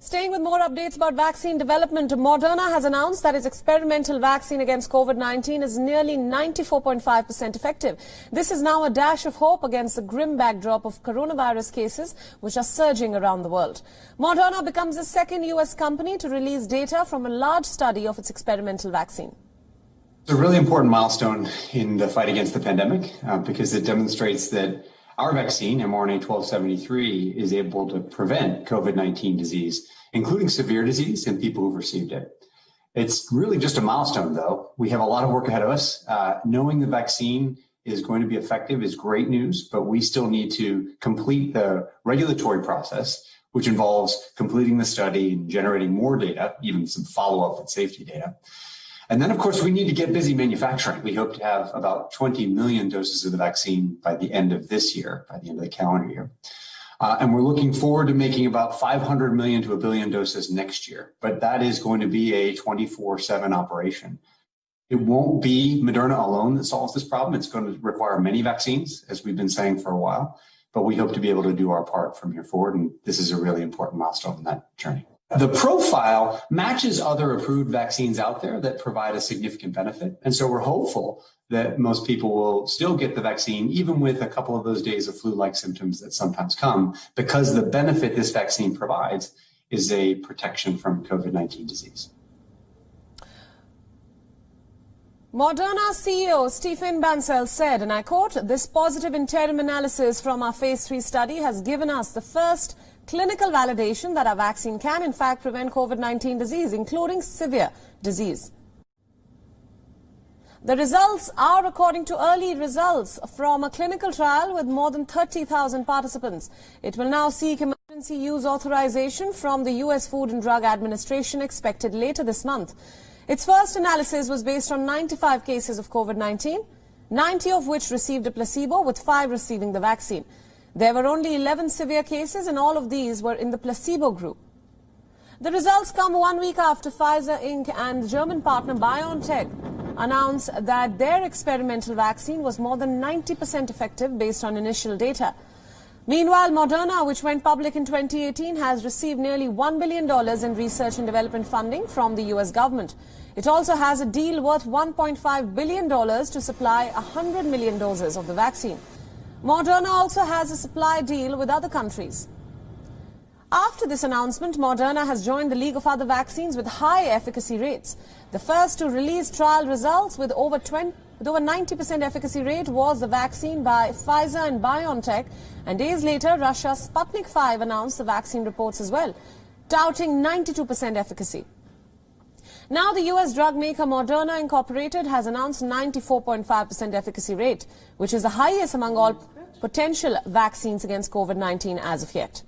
Staying with more updates about vaccine development, Moderna has announced that its experimental vaccine against COVID-19 is nearly 94.5% effective. This is now a dash of hope against the grim backdrop of coronavirus cases which are surging around the world. Moderna becomes the second US company to release data from a large study of its experimental vaccine. It's a really important milestone in the fight against the pandemic because it demonstrates that our vaccine, mRNA-1273, is able to prevent COVID-19 disease, including severe disease in people who've received it. It's really just a milestone, though. We have a lot of work ahead of us. Knowing the vaccine is going to be effective is great news, but we still need to complete the regulatory process, which involves completing the study and generating more data, even some follow-up and safety data. And then, of course, we need to get busy manufacturing. We hope to have about 20 million doses of the vaccine by the end of this year, by the end of the calendar year. And we're looking forward to making about 500 million to 1 billion doses next year. But that is going to be a 24/7 operation. It won't be Moderna alone that solves this problem. It's going to require many vaccines, as we've been saying for a while. But we hope to be able to do our part from here forward. And this is a really important milestone in that journey. The profile matches other approved vaccines out there that provide a significant benefit. And so we're hopeful that most people will still get the vaccine, even with a couple of those days of flu-like symptoms that sometimes come, because the benefit this vaccine provides is a protection from COVID-19 disease. Moderna CEO Stephen Bancel said, and I quote, "This positive interim analysis from our phase 3 study has given us the first clinical validation that our vaccine can in fact prevent COVID-19 disease, including severe disease. The results are according to early results from a clinical trial with more than 30,000 participants. It will now seek emergency use authorization from the US Food and Drug Administration, expected later this month. Its first analysis was based on 95 cases of COVID-19, 90 of which received a placebo, with 5 receiving the vaccine. There were only 11 severe cases, and all of these were in the placebo group. The results come 1 week after Pfizer Inc. and German partner BioNTech announced that their experimental vaccine was more than 90% effective based on initial data. Meanwhile, Moderna, which went public in 2018, has received nearly $1 billion in research and development funding from the US government. It also has a deal worth $1.5 billion to supply 100 million doses of the vaccine. Moderna also has a supply deal with other countries. After this announcement, Moderna has joined the league of other vaccines with high efficacy rates. The first to release trial results with over 90% efficacy rate was the vaccine by Pfizer and BioNTech, and days later, Russia's Sputnik V announced the vaccine reports as well, touting 92% efficacy. Now the US drug maker Moderna Inc. has announced 94.5% efficacy rate, which is the highest among all potential vaccines against COVID-19 as of yet.